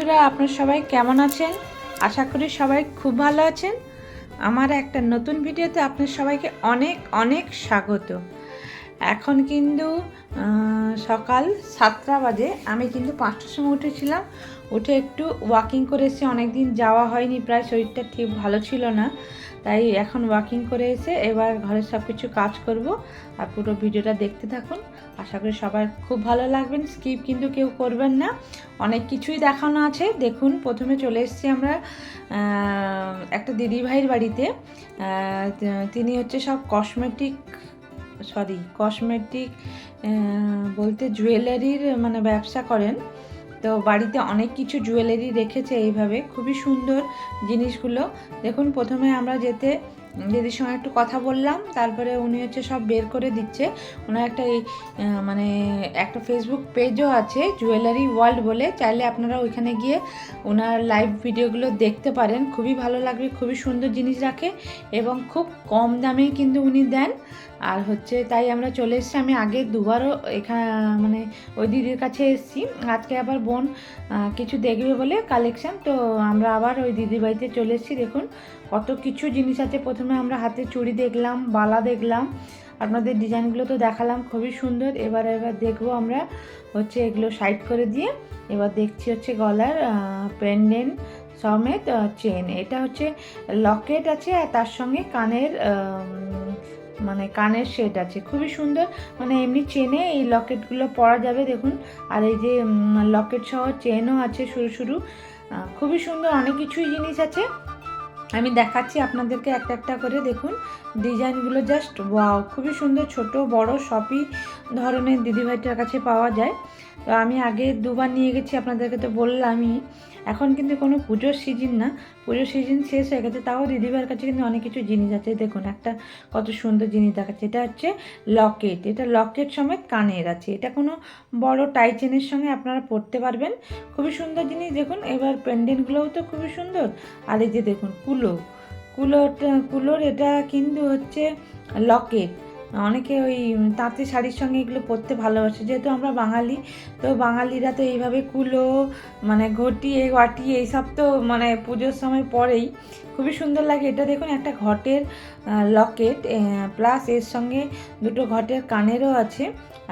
বন্ধুরা, আপনারা সবাই কেমন আছেন? আশা করি সবাই খুব ভালো আছেন। আমার একটা নতুন ভিডিওতে আপনাদের সবাইকে অনেক অনেক স্বাগত। এখন কিন্তু সকাল 7টা বাজে। আমি কিন্তু 5টার সময় উঠেছিলাম, উঠে একটু ওয়াকিং করে এসে, অনেক দিন যাওয়া হয়নি, প্রায় শরীরটা ঠিক ভালো ছিল না, তাই এখন ওয়াকিং করে এসে এবার ঘরের সব কিছু কাজ করব। আর পুরো ভিডিওটা দেখতে থাকুন, আশা করি সবাই খুব ভালো লাগবেন। স্কিপ কিন্তু কেউ করবেন না, অনেক কিছুই দেখানো আছে। দেখুন, প্রথমে চলে এসেছি আমরা একটা দিদিভাইয়ের বাড়িতে। তিনি হচ্ছে সব কসমেটিক বলতে জুয়েলারির মানে ব্যবসা করেন। তো বাড়িতে অনেক কিছু জুয়েলারি রেখেছে এইভাবে, খুবই সুন্দর জিনিসগুলো। দেখুন, প্রথমে আমরা দিদির সঙ্গে একটু কথা বললাম, তারপরে উনি হচ্ছে সব বের করে দিচ্ছে। ওনার একটা মানে একটা ফেসবুক পেজও আছে, জুয়েলারি ওয়ার্ল্ড বলে, চাইলে আপনারা ওইখানে গিয়ে ওনার লাইভ ভিডিওগুলো দেখতে পারেন। খুবই ভালো লাগবে, খুবই সুন্দর জিনিস রাখে এবং খুব কম দামেই কিন্তু উনি দেন। আর হচ্ছে তাই আমরা চলে এসেছি। আমি আগে দুবারও এখানে মানে ওই দিদির কাছে এসেছি। আজকে আবার বোন কিছু দেখবে বলে কালেকশান, তো আমরা আবার ওই দিদির বাড়িতে চলে এসেছি। দেখুন কত কিছু জিনিস আছে। প্রথমে আমরা হাতে চুড়ি দেখলাম, বালা দেখলাম, আপনাদের ডিজাইনগুলো তো দেখালাম, খুবই সুন্দর। এবার দেখবো আমরা হচ্ছে এগুলো সাইড করে দিয়ে, এবার দেখছি হচ্ছে গলার পেন্ডেন্ট সমেত চেন। এটা হচ্ছে লকেট আছে আর তার সঙ্গে কানের সেট আছে, খুবই সুন্দর। মানে এমনি চেনে এই লকেটগুলো পরা যাবে, দেখুন। আর এই যে লকেট সহ চেনও আছে সরু সরু, খুবই সুন্দর। অনেক কিছুই জিনিস আছে, আমি দেখাচ্ছি আপনাদেরকে একটা একটা করে। দেখুন ডিজাইনগুলো, জাস্ট ওয়াও, খুবই সুন্দর। ছোট বড় সবই ধরনের দিদিভাইটার কাছে পাওয়া যায়। তো আমি আগে দুবার নিয়ে গেছি, আপনাদেরকে তো বললামই। এখন কিন্তু কোনো পুজোর সিজন না, পুজোর সিজন শেষ হয়ে গেছে, তাও দিদিভাইয়ের কাছে কিন্তু অনেক কিছু জিনিস আছে। দেখুন একটা কত সুন্দর জিনিস দেখাচ্ছে, এটা হচ্ছে লকেট। এটা লকেট সমেত কানের আছে, এটা কোনো বড় টাই চেনের সঙ্গে আপনারা পরতে পারবেন, খুবই সুন্দর জিনিস। দেখুন এবার পেন্ডেন্টগুলোও তো খুবই সুন্দর। আর এই যে দেখুন কুলোর এটা কিন্তু হচ্ছে লকেট। অনেকে ওই তাঁতি শাড়ির সঙ্গে এগুলো পরতে ভালোবাসে, যেহেতু আমরা বাঙালি, তো বাঙালিরা তো এইভাবে কুলো মানে ঘটি বাটি এইসব তো মানে পুজোর সময় পরেই, খুবই সুন্দর লাগে। এটা দেখুন একটা ঘটের লকেট, প্লাস এর সঙ্গে দুটো ঘটের কানেরও আছে।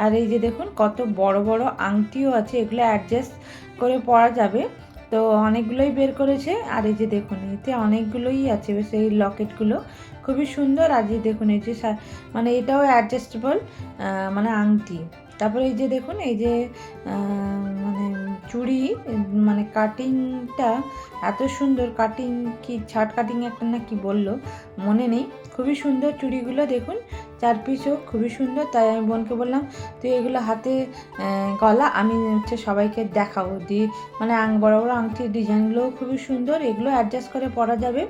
আর এই যে দেখুন কত বড় বড় আংটিও আছে, এগুলো অ্যাডজাস্ট করে পরা যাবে। তো অনেকগুলোই বের করেছে। আর এই যে দেখুন এতে অনেকগুলোই আছে বেশ, এই লকেটগুলো খুবই সুন্দর। আর যে দেখুন এই যে মানে এটাও অ্যাডজাস্টেবল মানে আংটি। তারপরে এই যে দেখুন এই যে মানে চুড়ি, মানে কাটিংটা এত সুন্দর, কাটিং কি ছাট কাটিং একটা না কি বললো মনে নেই, খুবই সুন্দর চুড়িগুলো। দেখুন 4 পিসও খুবই সুন্দর। তাই আমি বোনকে বললাম তুই এগুলো হাতে গলা আমি হচ্ছে সবাইকে দেখাবো মানে বড় বড় আংটির ডিজাইনগুলোও খুবই সুন্দর, এগুলো অ্যাডজাস্ট করে পরা যাবে,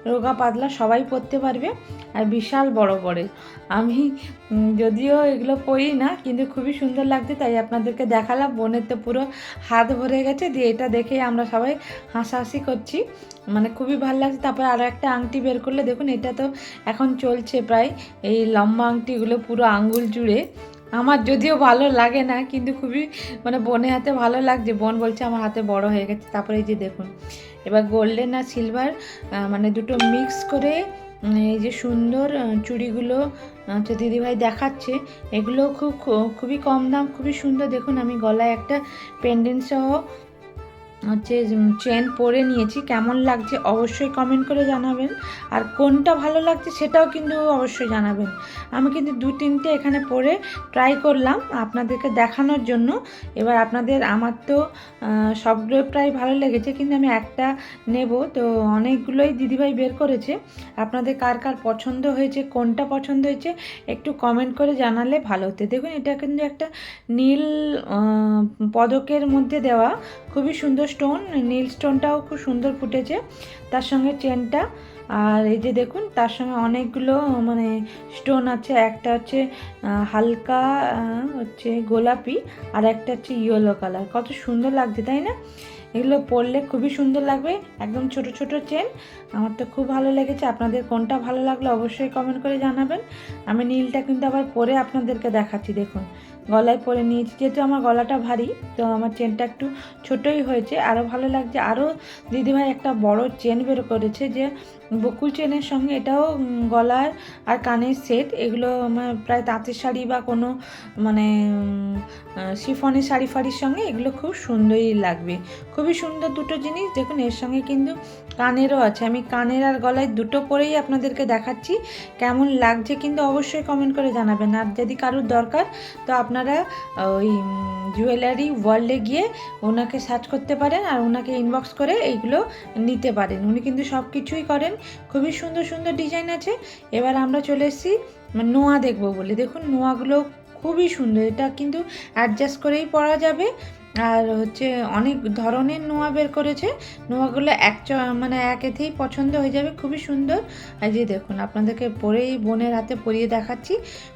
রোগা পাতলা সবাই পরতে পারবে। আর বিশাল বড় বড়, আমি যদিও এগুলো পরি না, কিন্তু খুবই সুন্দর লাগছে, তাই আপনাদেরকে দেখালাম। বোনের তো পুরো হাত ভরে গেছে, দিয়ে এটা দেখেই আমরা সবাই হাসাহাসি করছি, মানে খুবই ভালো লাগছে। তারপরে আরও একটা আংটি বের করলে, দেখুন এটা তো এখন চলছে প্রায়, এই লম্বা আংটিগুলো পুরো আঙ্গুল জুড়ে। আমার যদিও ভালো লাগে না, কিন্তু খুবই মানে বোনের হাতে ভালো লাগছে, বোন বলছে আমার হাতে বড় হয়ে গেছে। তারপরে এই যে দেখুন এবার গোল্ডেন আর সিলভার মানে দুটো মিক্স করে এই যে সুন্দর চুড়িগুলো হচ্ছে দিদিভাই দেখাচ্ছে। এগুলো খুবই কম দাম, খুবই সুন্দর। দেখুন আমি গলায় একটা পেন্ডেন্ট সহ হচ্ছে চেন পরে নিয়েছি, কেমন লাগছে অবশ্যই কমেন্ট করে জানাবেন। আর কোনটা ভালো লাগছে সেটাও কিন্তু অবশ্যই জানাবেন। আমি কিন্তু 2-3টে এখানে পরে ট্রাই করলাম আপনাদেরকে দেখানোর জন্য। এবার আমার তো সবগুলো প্রায় ভালো লেগেছে, কিন্তু আমি একটা নেব। তো অনেকগুলোই দিদিভাই বের করেছে, আপনাদের কার কার পছন্দ হয়েছে, কোনটা পছন্দ হয়েছে একটু কমেন্ট করে জানালে ভালো হতো। দেখুন এটা কিন্তু একটা নীল পদকের মধ্যে দেওয়া, খুবই সুন্দর স্টোন, নীল স্টোনটাও খুব সুন্দর ফুটেছে, তার সঙ্গে চেনটা। আর এই যে দেখুন তার সঙ্গে অনেকগুলো মানে স্টোন আছে, একটা হচ্ছে হালকা হচ্ছে গোলাপি, আর একটা হচ্ছে ইয়েলো কালার, কত সুন্দর লাগছে তাই না? এগুলো পরলে খুবই সুন্দর লাগবে, একদম ছোট ছোট চেন। আমার তো খুব ভালো লেগেছে। আপনাদের কোনটা ভালো লাগলো অবশ্যই কমেন্ট করে জানাবেন। আমি নীলটা কিন্তু আবার পরে আপনাদেরকে দেখাচ্ছি। দেখুন গলায় পরে নিয়েছি, যেহেতু আমার গলাটা ভারী তো আমার চেনটা একটু ছোটোই হয়েছে, আরও ভালো লাগছে। আরও দিদিভাই একটা বড় চেন বের করেছে, যে বকুল চেনের সঙ্গে এটাও গলার আর কানের সেট। এগুলো প্রায় তাঁতের শাড়ি বা কোনো মানে শিফনের শাড়ি ফাড়ির সঙ্গে এগুলো খুব সুন্দরই লাগবে। খুবই সুন্দর দুটো জিনিস। দেখুন এর সঙ্গে কিন্তু কানেরও আছে। আমি কানের আর গলায় দুটো পরেই আপনাদেরকে দেখাচ্ছি, কেমন লাগছে কিন্তু অবশ্যই কমেন্ট করে জানাবেন। আর যদি কারোর দরকার তো আপনারা ওই জুয়েলারি ওয়ার্ল্ডে গিয়ে ওনাকে সার্চ করতে পারেন আর ওনাকে ইনবক্স করে এইগুলো নিতে পারেন। উনি কিন্তু সব কিছুই করেন, খুবই সুন্দর সুন্দর ডিজাইন আছে। এবার আমরা চলে এসেছি নোয়া দেখবো বলে। দেখুন নোয়াগুলো খুবই সুন্দর, এটা কিন্তু অ্যাডজাস্ট করেই পরা যাবে। আর হচ্ছে অনেক ধরনের নোয়া বের করেছে, নোয়াগুলো মানে একেতেই পছন্দ হয়ে যাবে, খুবই সুন্দর। আর যে দেখুন আপনাদেরকে পরেই বোনের হাতে পরিয়ে দেখাচ্ছি,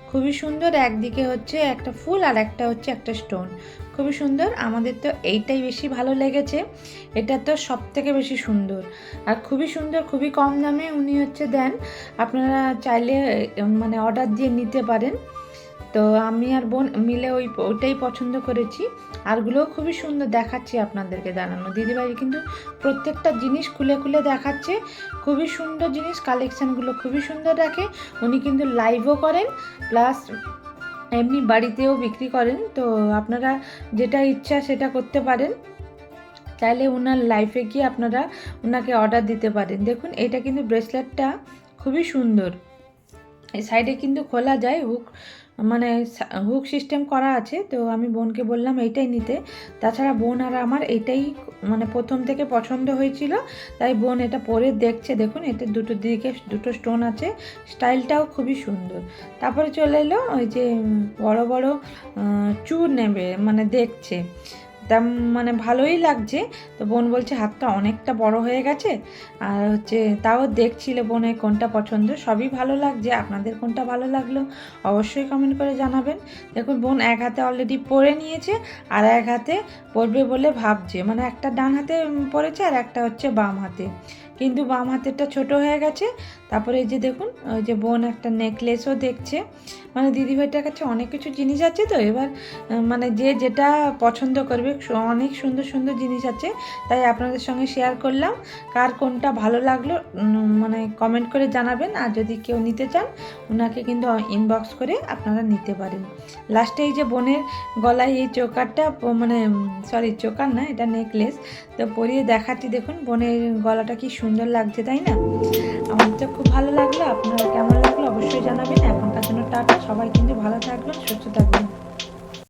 খুবই সুন্দর। একদিকে হচ্ছে একটা ফুল আর একটা হচ্ছে একটা স্টোন, খুবই সুন্দর। আমাদের তো এইটাই বেশি ভালো লেগেছে, এটা তো সব থেকে বেশি সুন্দর আর খুবই সুন্দর, খুবই কম দামে উনি হচ্ছে দেন। আপনারা চাইলে মানে অর্ডার দিয়ে নিতে পারেন। তো আমি আর বোন মিলে ওইটাই পছন্দ করেছি। আরগুলোও খুবই সুন্দর দেখাচ্ছি আপনাদেরকে জানানো। দিদিভাই কিন্তু প্রত্যেকটা জিনিস খুলে খুলে দেখাচ্ছে, খুবই সুন্দর জিনিস। কালেকশানগুলো খুবই সুন্দর রাখে। উনি কিন্তু লাইভও করেন, প্লাস এমনি বাড়িতেও বিক্রি করেন। তো আপনারা যেটা ইচ্ছা সেটা করতে পারেন, চাইলে ওনার লাইফে গিয়ে আপনারা ওনাকে অর্ডার দিতে পারেন। দেখুন এটা কিন্তু ব্রেসলেটটা খুবই সুন্দর, এই সাইডে কিন্তু খোলা যায়, মানে হুক সিস্টেম করা আছে। তো আমি বোনকে বললাম এইটাই নিতে। তাছাড়া বোন আর আমার এইটাই মানে প্রথম থেকে পছন্দ হয়েছিল, তাই বোন এটা পরে দেখছে। দেখুন এটা দুটো দিকে দুটো স্টোন আছে, স্টাইলটাও খুবই সুন্দর। তারপরে চলে এলো ওই যে বড় বড় চূড় নেবে, মানে দেখছে তা মানে ভালোই লাগছে। তো বোন বলছে হাতটা অনেকটা বড় হয়ে গেছে, আর হচ্ছে তাও দেখছিল বোনের কোনটা পছন্দ। সবই ভালো লাগছে, আপনাদের কোনটা ভালো লাগলো অবশ্যই কমেন্ট করে জানাবেন। দেখুন বোন এক হাতে অলরেডি পরে নিয়েছে, আর এক হাতে পরবে বলে ভাবছে, মানে একটা ডান হাতে পরেছে আর একটা হচ্ছে বাম হাতে, কিন্তু বাম হাতেরটা ছোট হয়ে গেছে। তারপরে এই যে দেখুন ওই যে বোন একটা নেকলেসও দেখছে। মানে দিদিভাইটার কাছে অনেক কিছু জিনিস আছে, তো এবার মানে যে যেটা পছন্দ করবে, অনেক সুন্দর সুন্দর জিনিস আছে, তাই আপনাদের সঙ্গে শেয়ার করলাম। কার কোনটা ভালো লাগলো মানে কমেন্ট করে জানাবেন। আর যদি কেউ নিতে চান ওনাকে কিন্তু ইনবক্স করে আপনারা নিতে পারেন। লাস্টে এই যে বোনের গলায় এই চোকারটা, মানে সরি চোকার না, এটা নেকলেস, তো পরিয়ে দেখাচ্ছি। দেখুন বোনের গলাটা কি সুন্দর লাগছে, তাই না? আমার তো খুব ভালো লাগলো। আপনারা কেমন লাগলো অবশ্যই জানাবেন। এখনকার জন্য টাটা, সবাই কিন্তু ভালো থাকবেন, সুস্থ থাকবেন।